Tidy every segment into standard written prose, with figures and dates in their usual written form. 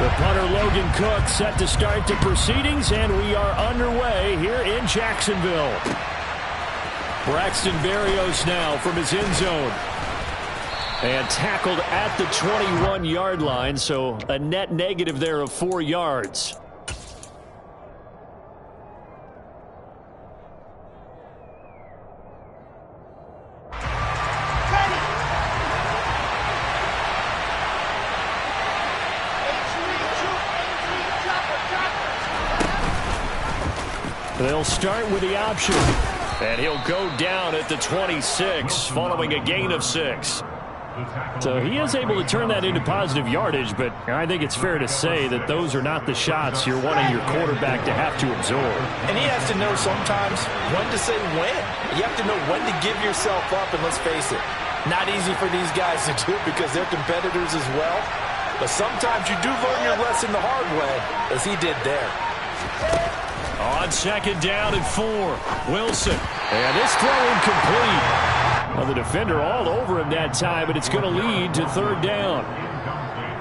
The punter Logan Cook set to start the proceedings, and we are underway here in Jacksonville. Braxton Berrios now from his end zone. And tackled at the 21-yard line, so a net negative there of 4 yards. They'll start with the option. And he'll go down at the 26 following a gain of 6. So he is able to turn that into positive yardage, but I think it's fair to say that those are not the shots you're wanting your quarterback to have to absorb. And he has to know sometimes when to say when. You have to know when to give yourself up, and let's face it, not easy for these guys to do because they're competitors as well. But sometimes you do learn your lesson the hard way, as he did there. On second down and 4, Wilson. And this throw incomplete. Well, the defender all over him that time, but it's going to lead to third down.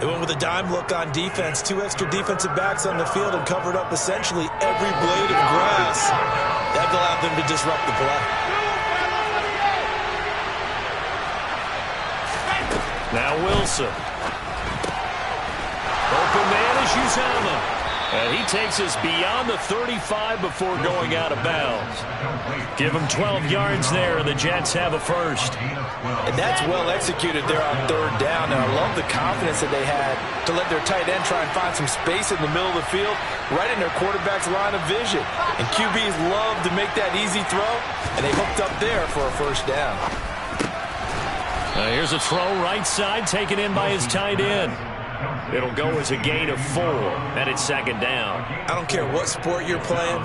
They went with a dime look on defense. 2 extra defensive backs on the field and covered up essentially every blade of grass. That allowed them to disrupt the play. Now Wilson. Open man is Uzomah. And he takes us beyond the 35 before going out of bounds. Give him 12 yards there, and the Jets have a first. And that's well executed there on third down. And I love the confidence that they had to let their tight end try and find some space in the middle of the field, right in their quarterback's line of vision. And QBs love to make that easy throw, and they hooked up there for a first down. Here's a throw right side, taken in by his tight end. It'll go as a gain of 4, and it's second down. I don't care what sport you're playing.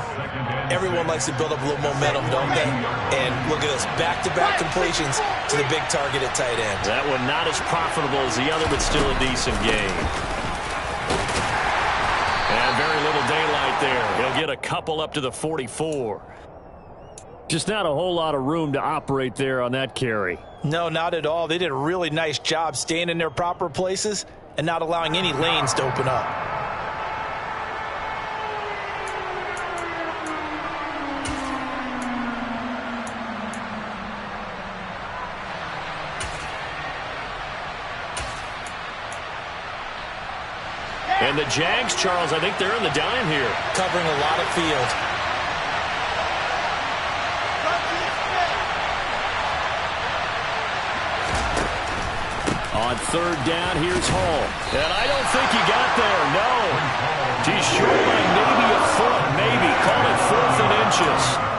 Everyone likes to build up a little momentum, don't they? And look at this, back-to-back completions to the big target at tight end. That one not as profitable as the other, but still a decent gain. And very little daylight there. He'll get a couple up to the 44. Just not a whole lot of room to operate there on that carry. No, not at all. They did a really nice job staying in their proper places and not allowing any lanes to open up. And the Jags, Charles, I think they're in the dime here. Covering a lot of field. On third down, here's Hall. And I don't think he got there, no. He's short by maybe a foot, maybe. Call it 4th and inches.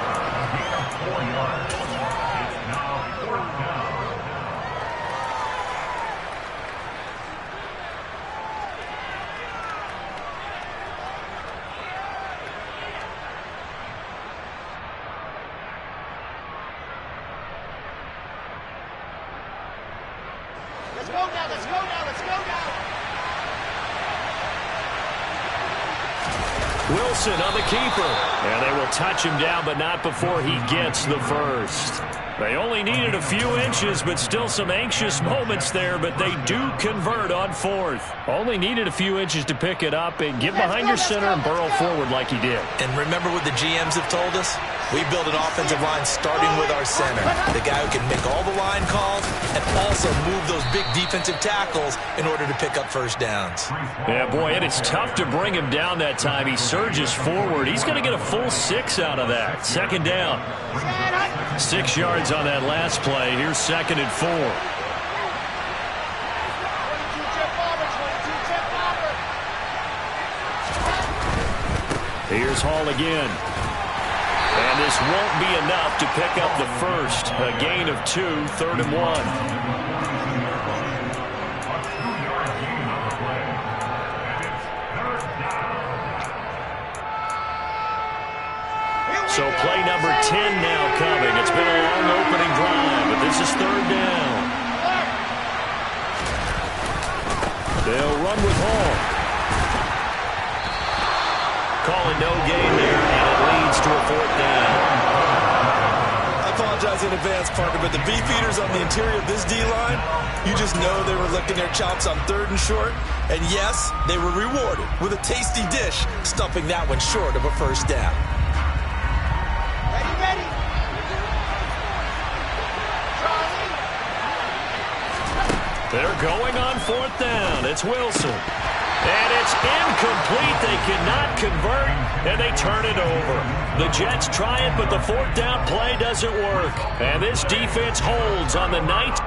Wilson on the keeper. And they will touch him down, but not before he gets the first. They only needed a few inches, but still some anxious moments there, but they do convert on 4th. Only needed a few inches to pick it up and get behind your center and burrow forward like he did. And remember what the GMs have told us? We build an offensive line starting with our center, the guy who can make all the line calls and also move those big defensive tackles in order to pick up first downs. Yeah, boy, and it's tough to bring him down that time. He surges forward. He's going to get a full 6 out of that. Second down. 6 yards on that last play. Here's second and 4. Here's Hall again. And this won't be enough to pick up the first. A gain of 2, 3rd and 1. So play number 10 now coming. It's been a long opening drive, but this is third down. They'll run with Hall. Calling no gain there, and it leads to a 4th down. I thought apologize in advance, partner, but the beef eaters on the interior of this D-line, you just know they were licking their chops on 3rd and short. And yes, they were rewarded with a tasty dish, stuffing that one short of a first down. Ready. They're going on 4th down. It's Wilson. And it's incomplete. They cannot convert, and they turn it over. The Jets try it, but the 4th down play doesn't work. And this defense holds on the night.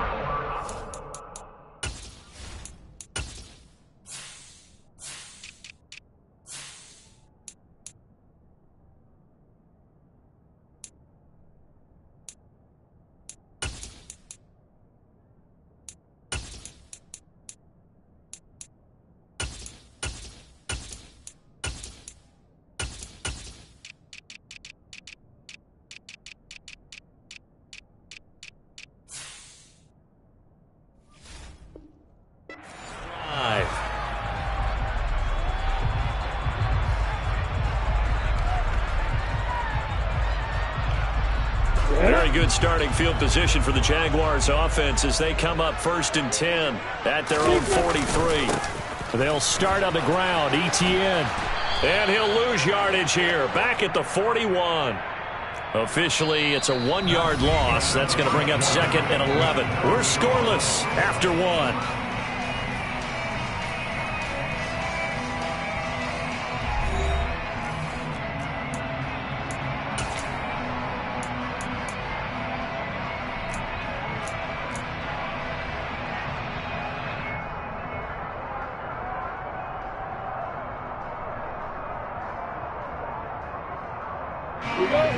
Very good starting field position for the Jaguars offense as they come up 1st and 10 at their own 43. They'll start on the ground. Etienne. And he'll lose yardage here. Back at the 41. Officially, it's a 1-yard loss. That's going to bring up 2nd and 11. We're scoreless after 1.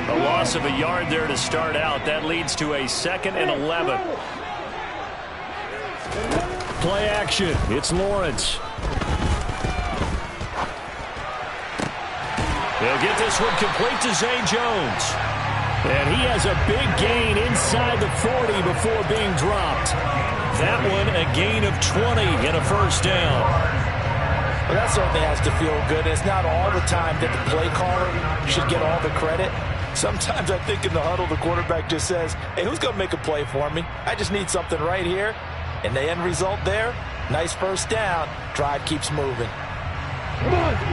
A loss of a yard there to start out. That leads to a 2nd and 11. Play action. It's Lawrence. They'll get this one complete to Zay Jones. And he has a big gain inside the 40 before being dropped. That one a gain of 20 and a first down. Well, that certainly has to feel good. It's not all the time that the play caller should get all the credit. Sometimes I think in the huddle, the quarterback just says, hey, who's going to make a play for me? I just need something right here. And the end result there, nice first down. Drive keeps moving.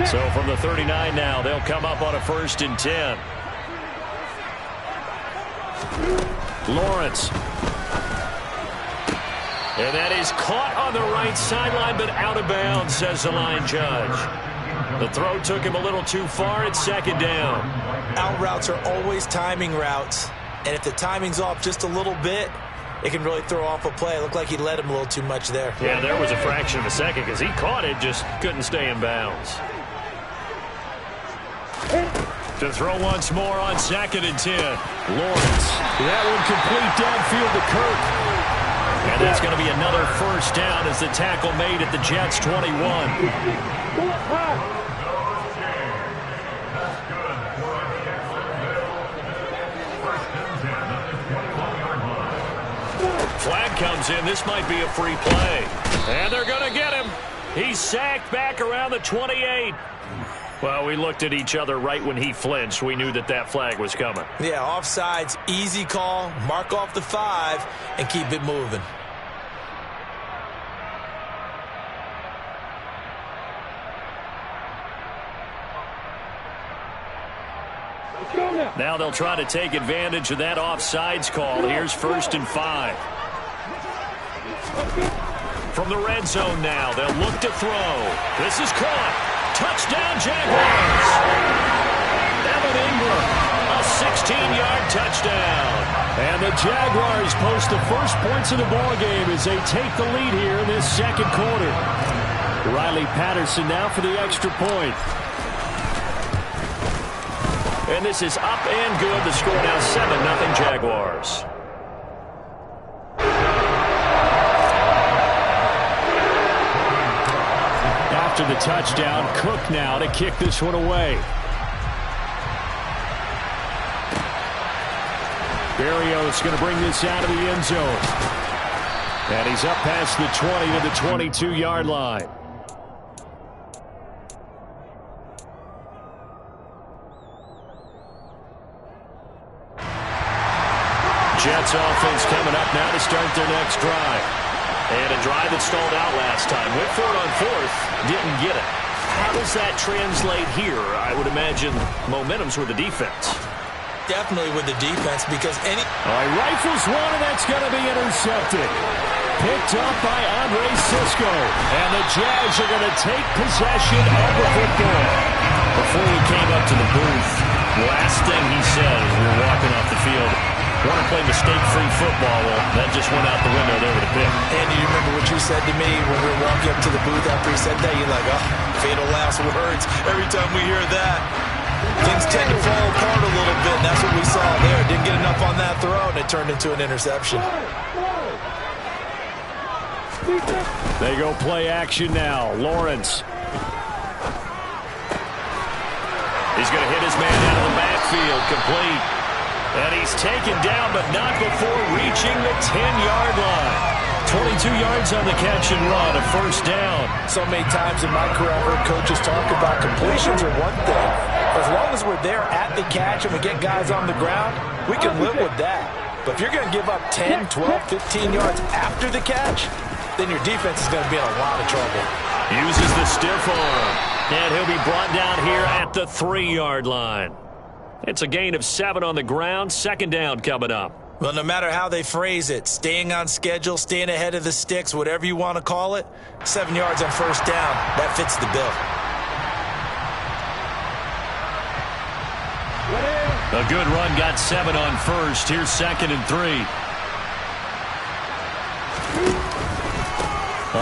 So from the 39 now, they'll come up on a 1st and 10. Lawrence. And that is caught on the right sideline, but out of bounds, says the line judge. The throw took him a little too far. It's 2nd down. Out routes are always timing routes. And if the timing's off just a little bit, it can really throw off a play. It looked like he led him a little too much there. Yeah, there was a fraction of a second because he caught it, just couldn't stay in bounds. To throw once more on 2nd and 10. Lawrence. That one complete downfield to Kirk. And that's going to be another first down as the tackle made at the Jets' 21. Flag comes in. This might be a free play. And they're going to get him. He's sacked back around the 28. Well, we looked at each other right when he flinched. We knew that that flag was coming. Yeah, offsides, easy call. Mark off the 5 and keep it moving. Now they'll try to take advantage of that offsides call. Here's 1st and 5. From the red zone now, they'll look to throw. This is caught. Touchdown, Jaguars. Evan Ingram, a 16-yard touchdown. And the Jaguars post the first points of the ballgame as they take the lead here in this 2nd quarter. Riley Patterson now for the extra point. And this is up and good. The score now 7-0 Jaguars. After the touchdown, Cook now to kick this one away. Berrios going to bring this out of the end zone. And he's up past the 20 to the 22-yard line. Jets offense coming up now to start their next drive. And a drive that stalled out last time. Went for it on fourth, didn't get it. How does that translate here? I would imagine momentum's with the defense. Definitely with the defense because any... All right, rifles one, and that's going to be intercepted. Picked up by Andre Cisco. And the Jags are going to take possession of the football. Before we came up to the booth, last thing he said as we were walking off the field, want to play mistake-free football. Well, that just went out the window there with a pick. Andy, you remember what you said to me when we were walking up to the booth after he said that? You're like, oh, fatal last words. Every time we hear that, things tend to fall apart a little bit, and that's what we saw there. Didn't get enough on that throw, and it turned into an interception. They go play action now. Lawrence. He's going to hit his man out of the backfield. Complete. And he's taken down, but not before reaching the 10-yard line. 22 yards on the catch and run, a first down. So many times in my career, I've heard coaches talk about completions are one thing. As long as we're there at the catch and we get guys on the ground, we can live with that. But if you're going to give up 10, 12, 15 yards after the catch, then your defense is going to be in a lot of trouble. Uses the stiff arm. And he'll be brought down here at the 3-yard line. It's a gain of 7 on the ground. Second down coming up. Well, no matter how they phrase it, staying on schedule, staying ahead of the sticks, whatever you want to call it, 7 yards on first down, that fits the bill. A good run got 7 on first. Here's 2nd and 3.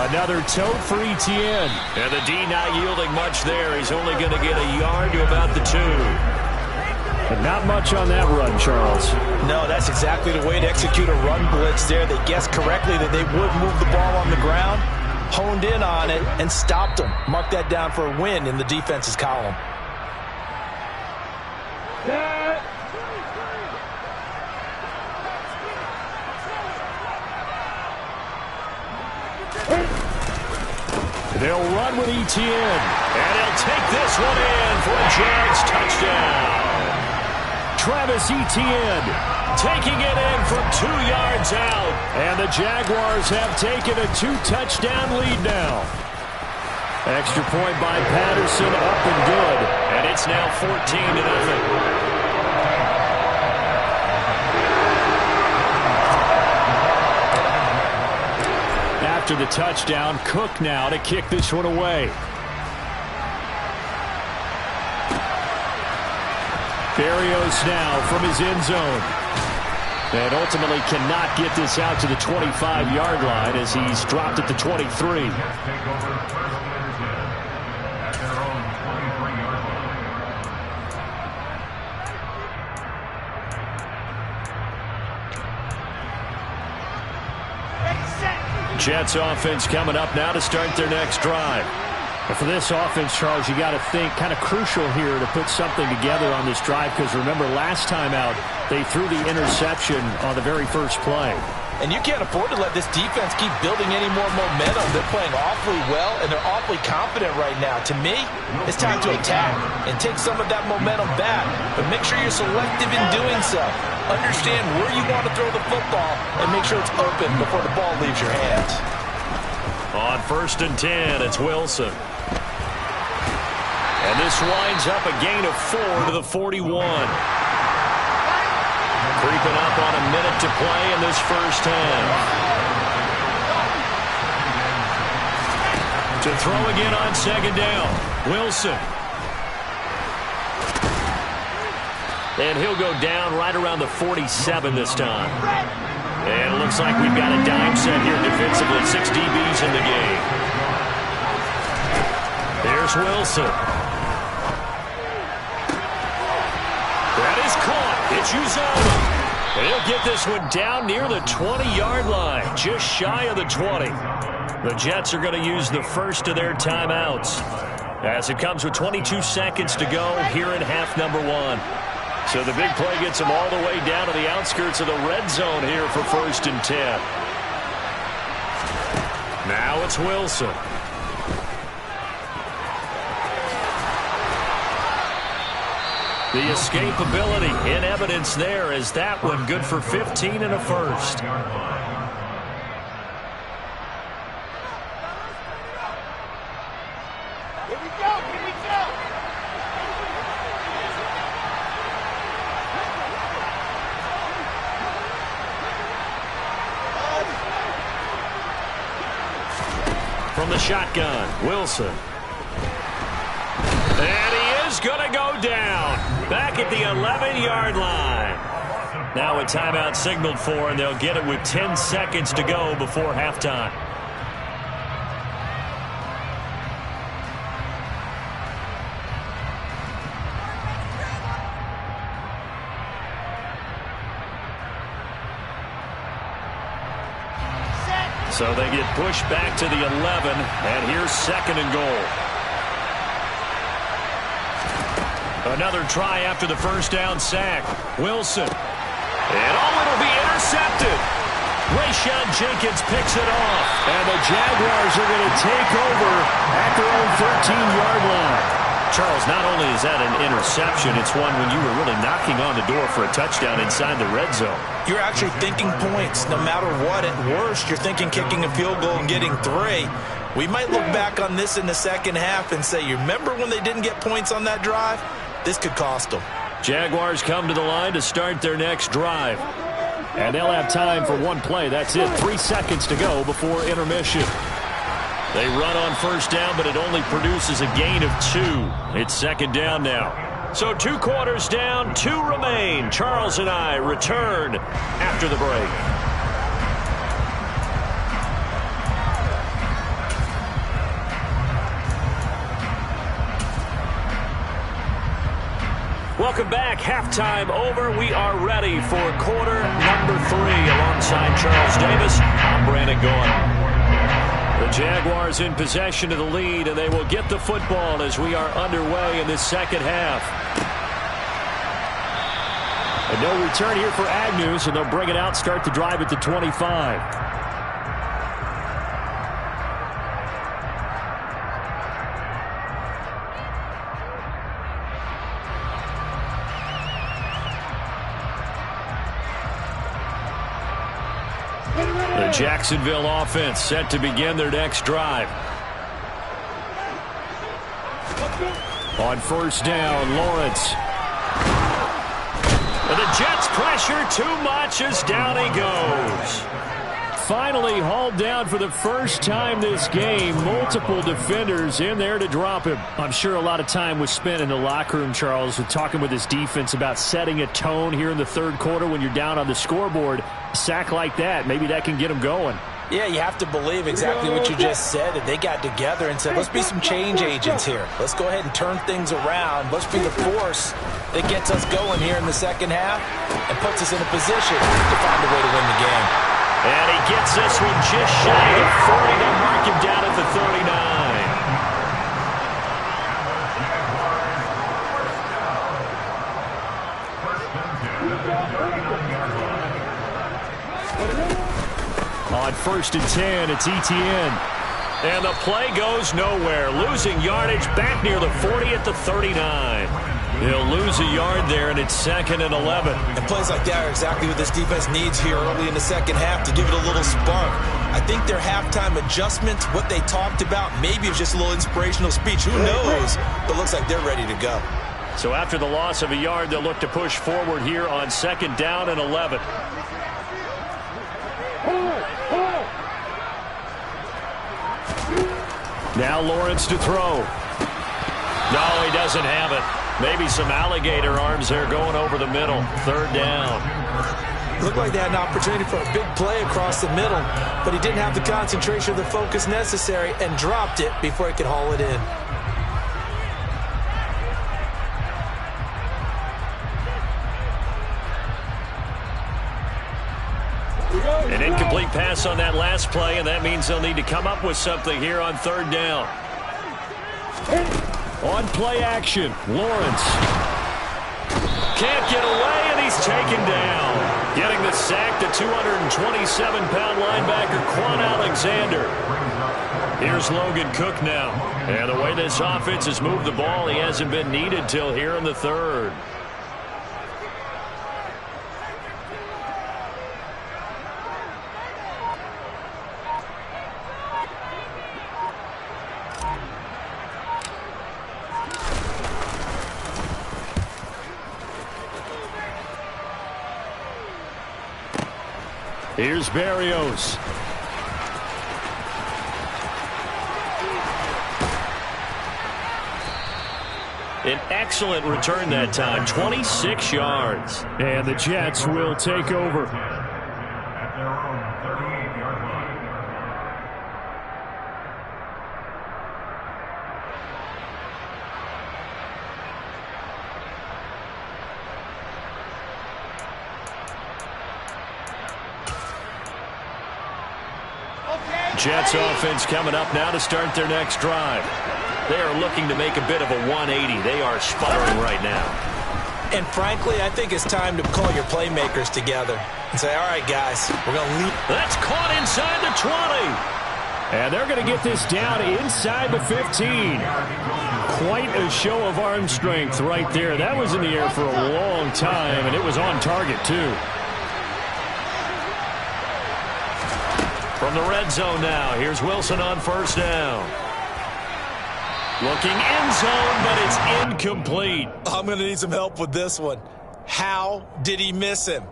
Another tote for Etienne. And the D not yielding much there. He's only going to get a yard to about the 2. But not much on that run, Charles. No, that's exactly the way to execute a run blitz there. They guessed correctly that they would move the ball on the ground, honed in on it, and stopped them. Mark that down for a win in the defense's column. They'll run with Etienne. And he'll take this one in for a Jags touchdown. Travis Etienne taking it in from 2 yards out. And the Jaguars have taken a 2-touchdown lead now. Extra point by Patterson, up and good. And it's now 14-0. After the touchdown, Cook now to kick this one away. Berrios now from his end zone. And ultimately cannot get this out to the 25-yard line as he's dropped at the 23. Jets offense coming up now to start their next drive. And for this offense, Charles, you got to think kind of crucial here to put something together on this drive because remember last time out they threw the interception on the very first play. And you can't afford to let this defense keep building any more momentum. They're playing awfully well, and they're awfully confident right now. To me, it's time to attack and take some of that momentum back. But make sure you're selective in doing so. Understand where you want to throw the football and make sure it's open before the ball leaves your hands. On 1st and 10, it's Wilson. And this winds up a gain of 4 to the 41. Creeping up on a minute to play in this first half. To throw again on 2nd down. Wilson. And he'll go down right around the 47 this time. And it looks like we've got a dime set here defensively. 6 DBs in the game. There's Wilson. That is caught. It's Uzoma. And he'll get this one down near the 20-yard line. Just shy of the 20. The Jets are going to use the first of their timeouts. As it comes with 22 seconds to go here in half number 1. So the big play gets them all the way down to the outskirts of the red zone here for 1st and 10. Now it's Wilson. The escapability in evidence there as that one good for 15 and a first. Here we go, here we go. From the shotgun, Wilson. And he is going to go down. Back at the 11-yard line. Now a timeout signaled for, and they'll get it with 10 seconds to go before halftime. So they get pushed back to the 11, and here's second and goal. Another try after the first down sack. Wilson. And it'll be intercepted. Rayshon Jenkins picks it off. And the Jaguars are going to take over at their own 13-yard line. Charles, not only is that an interception, it's one when you were really knocking on the door for a touchdown inside the red zone. You're actually thinking points. No matter what, at worst, you're thinking kicking a field goal and getting 3. We might look back on this in the second half and say, you remember when they didn't get points on that drive? This could cost them. Jaguars come to the line to start their next drive. And they'll have time for one play. That's it. 3 seconds to go before intermission. They run on first down, but it only produces a gain of 2. It's second down now. So 2 quarters down, 2 remain. Charles and I return after the break. Welcome back. Halftime over. We are ready for quarter number 3. Alongside Charles Davis, I'm Brandon Gaughan. The Jaguars in possession of the lead, and they will get the football as we are underway in this second half. And no return here for Agnew, so they'll bring it out, start the drive at the 25. The Jacksonville offense set to begin their next drive. On first down, Lawrence. And the Jets pressure too much as down he goes. Finally hauled down for the first time this game. Multiple defenders in there to drop him. I'm sure a lot of time was spent in the locker room, Charles, with talking with his defense about setting a tone here in the third quarter when you're down on the scoreboard. A sack like that, maybe that can get them going. Yeah, you have to believe exactly what you just said. That they got together and said, let's be some change agents here. Let's go ahead and turn things around. Let's be the force that gets us going here in the second half and puts us in a position to find a way to win the game. And he gets this one just shy of 40. They'll mark him down at the 39. On first and 10, it's Etienne. And the play goes nowhere. Losing yardage back near the 40 at the 39. He'll lose a yard there, and it's second and 11. And plays like that are exactly what this defense needs here early in the second half to give it a little spark. I think their halftime adjustments, what they talked about, maybe it was just a little inspirational speech. Who knows? But it looks like they're ready to go. So after the loss of a yard, they'll look to push forward here on second down and 11. Now Lawrence to throw. No, he doesn't have it. Maybe some alligator arms there going over the middle. Third down. Looked like they had an opportunity for a big play across the middle, but he didn't have the concentration or the focus necessary and dropped it before he could haul it in. An incomplete pass on that last play, and that means they'll need to come up with something here on third down. On play action, Lawrence. Can't get away, and he's taken down. Getting the sack, the 227-pound linebacker, Quan Alexander. Here's Logan Cook now. And the way this offense has moved the ball, he hasn't been needed till here in the third. Here's Berrios. An excellent return that time, 26 yards. And the Jets will take over. Jets offense coming up now to start their next drive. They are looking to make a bit of a 180. They are sputtering right now. And frankly, I think it's time to call your playmakers together and say, all right, guys, we're going to lead. That's caught inside the 20. And they're going to get this down inside the 15. Quite a show of arm strength right there. That was in the air for a long time, and it was on target, too. From the red zone now, here's Wilson on first down. Looking end zone, but it's incomplete. I'm going to need some help with this one. How did he miss him?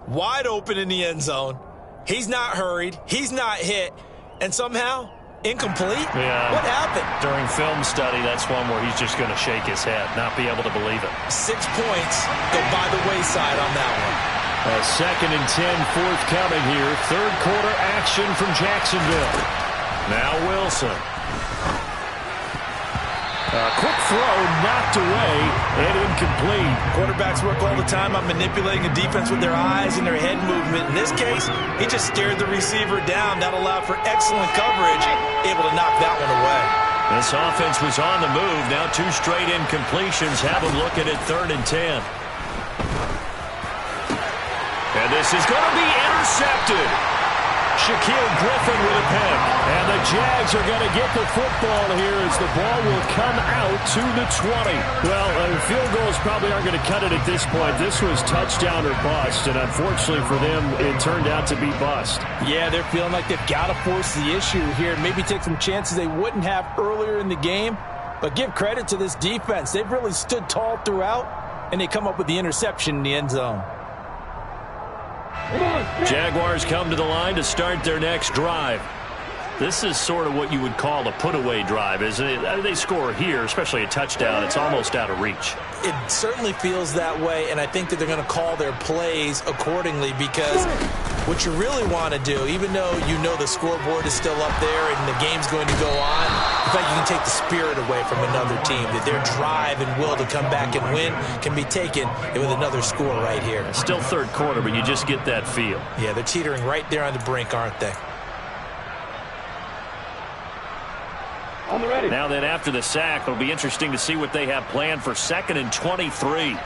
Wide open in the end zone. He's not hurried. He's not hit. And somehow, incomplete? Yeah. What happened? During film study, that's one where he's just going to shake his head, not be able to believe it. 6 points go by the wayside on that one. A 2nd and 10 forthcoming here. Third quarter action from Jacksonville. Now Wilson. A quick throw knocked away and incomplete. Quarterbacks work all the time on manipulating the defense with their eyes and their head movement. In this case, he just stared the receiver down. That allowed for excellent coverage, able to knock that one away. This offense was on the move. Now 2 straight incompletions have them looking at 3rd and 10. And this is going to be intercepted. Shaquille Griffin with a pick. And the Jags are going to get the football here as the ball will come out to the 20. Well, field goals probably aren't going to cut it at this point. This was touchdown or bust, and unfortunately for them, it turned out to be bust. Yeah, they're feeling like they've got to force the issue here. Maybe take some chances they wouldn't have earlier in the game. But give credit to this defense. They've really stood tall throughout, and they come up with the interception in the end zone. Jaguars come to the line to start their next drive. This is sort of what you would call a put-away drive, isn't it? They score here, especially a touchdown. It's almost out of reach. It certainly feels that way, and I think that they're going to call their plays accordingly because what you really want to do, even though you know the scoreboard is still up there and the game's going to go on, in fact, you can take the spirit away from another team, that their drive and will to come back and win can be taken with another score right here. Still third quarter, but you just get that feel. Yeah, they're teetering right there on the brink, aren't they? Now then, after the sack, it'll be interesting to see what they have planned for 2nd and 23.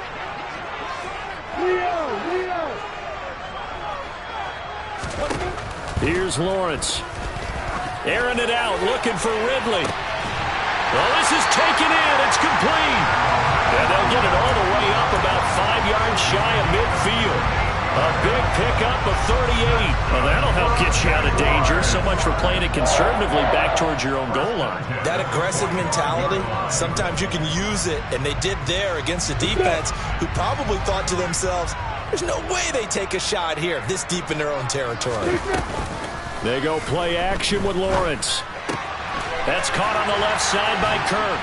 Here's Lawrence. Airing it out, looking for Ridley. Well, this is taken in. It's complete. And they'll get it all the way up about 5 yards shy of midfield. A big pickup of 38. Well, that'll help get you out of danger. So much for playing it conservatively back towards your own goal line. That aggressive mentality, sometimes you can use it, and they did there against a defense who probably thought to themselves, there's no way they take a shot here this deep in their own territory. They go play action with Lawrence. That's caught on the left side by Kirk.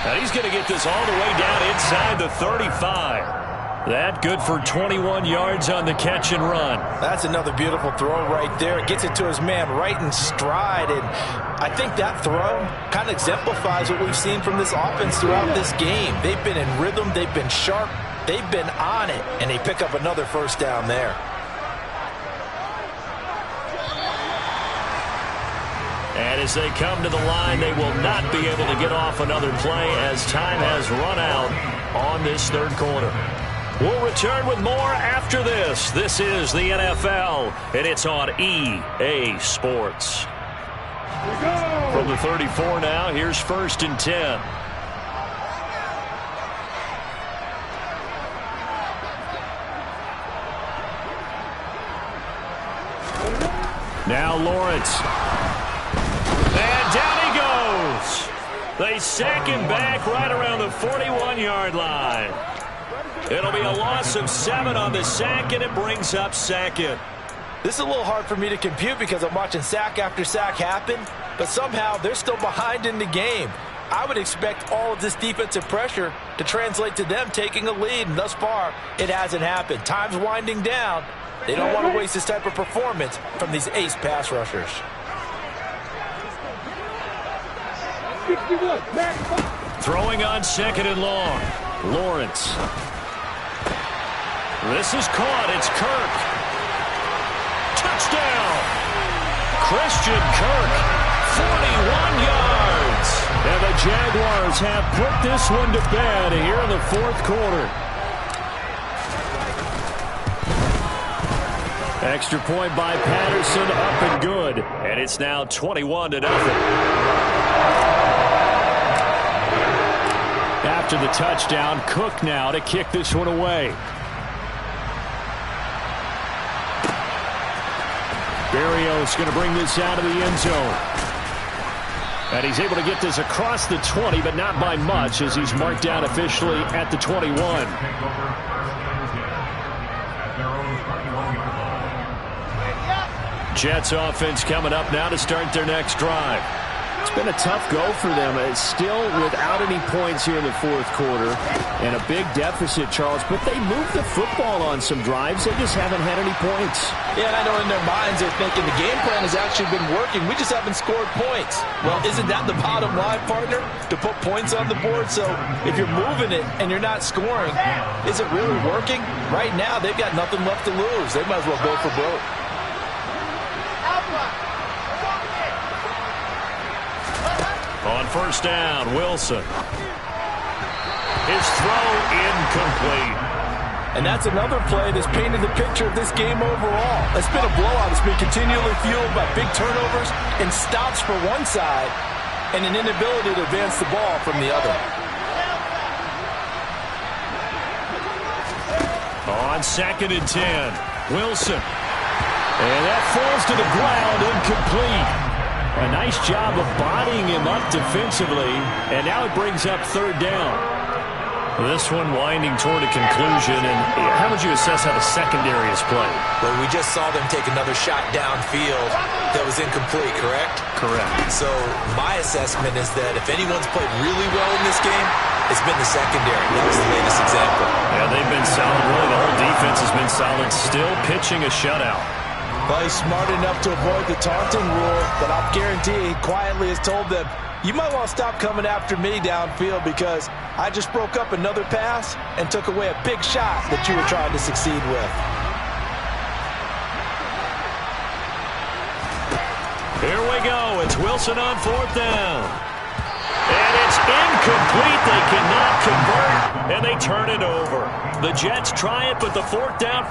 Now he's going to get this all the way down inside the 35. That good for 21 yards on the catch and run. That's another beautiful throw right there. It gets it to his man right in stride. And I think that throw kind of exemplifies what we've seen from this offense throughout this game. They've been in rhythm. They've been sharp. They've been on it. And they pick up another first down there. And as they come to the line, they will not be able to get off another play as time has run out on this third quarter. We'll return with more after this. This is the NFL, and it's on EA Sports. From the 34 now, here's 1st and 10. Now Lawrence. And down he goes. They sack him back right around the 41-yard line. It'll be a loss of 7 on the sack, and it brings up 2nd. This is a little hard for me to compute because I'm watching sack after sack happen, but somehow they're still behind in the game. I would expect all of this defensive pressure to translate to them taking a lead, and thus far, it hasn't happened. Time's winding down. They don't want to waste this type of performance from these ace pass rushers. Throwing on 2nd and long. Lawrence. This is caught. It's Kirk. Touchdown. Christian Kirk. 41 yards. And the Jaguars have put this one to bed here in the 4th quarter. Extra point by Patterson, up and good. And it's now 21-0. After the touchdown, Cook now to kick this one away. Berrios going to bring this out of the end zone. And he's able to get this across the 20, but not by much, as he's marked down officially at the 21. Jets offense coming up now to start their next drive. It's been a tough go for them. It's still without any points here in the 4th quarter and a big deficit, Charles, but they moved the football on some drives. They just haven't had any points. Yeah, and I know in their minds they're thinking the game plan has actually been working. We just haven't scored points. Well, isn't that the bottom line, partner? To put points on the board. So if you're moving it and you're not scoring, is it really working? Right now, they've got nothing left to lose. They might as well go for broke. On 1st down, Wilson. His throw incomplete. And that's another play that's painted the picture of this game overall. It's been a blowout. It's been continually fueled by big turnovers and stops for one side and an inability to advance the ball from the other. On 2nd and 10, Wilson. And that falls to the ground, incomplete. A nice job of bodying him up defensively, and now it brings up 3rd down. This one winding toward a conclusion, and how would you assess how the secondary is played? Well, we just saw them take another shot downfield that was incomplete, correct? Correct. So my assessment is that if anyone's played really well in this game, it's been the secondary. That was the latest example. Yeah, they've been solid. Really, the whole defense has been solid, still pitching a shutout. Well, he's smart enough to avoid the taunting rule, but I'll guarantee he quietly has told them, you might want to stop coming after me downfield because I just broke up another pass and took away a big shot that you were trying to succeed with. Here we go. It's Wilson on 4th down. And it's incomplete. They cannot convert, and they turn it over. The Jets try it, but the 4th down...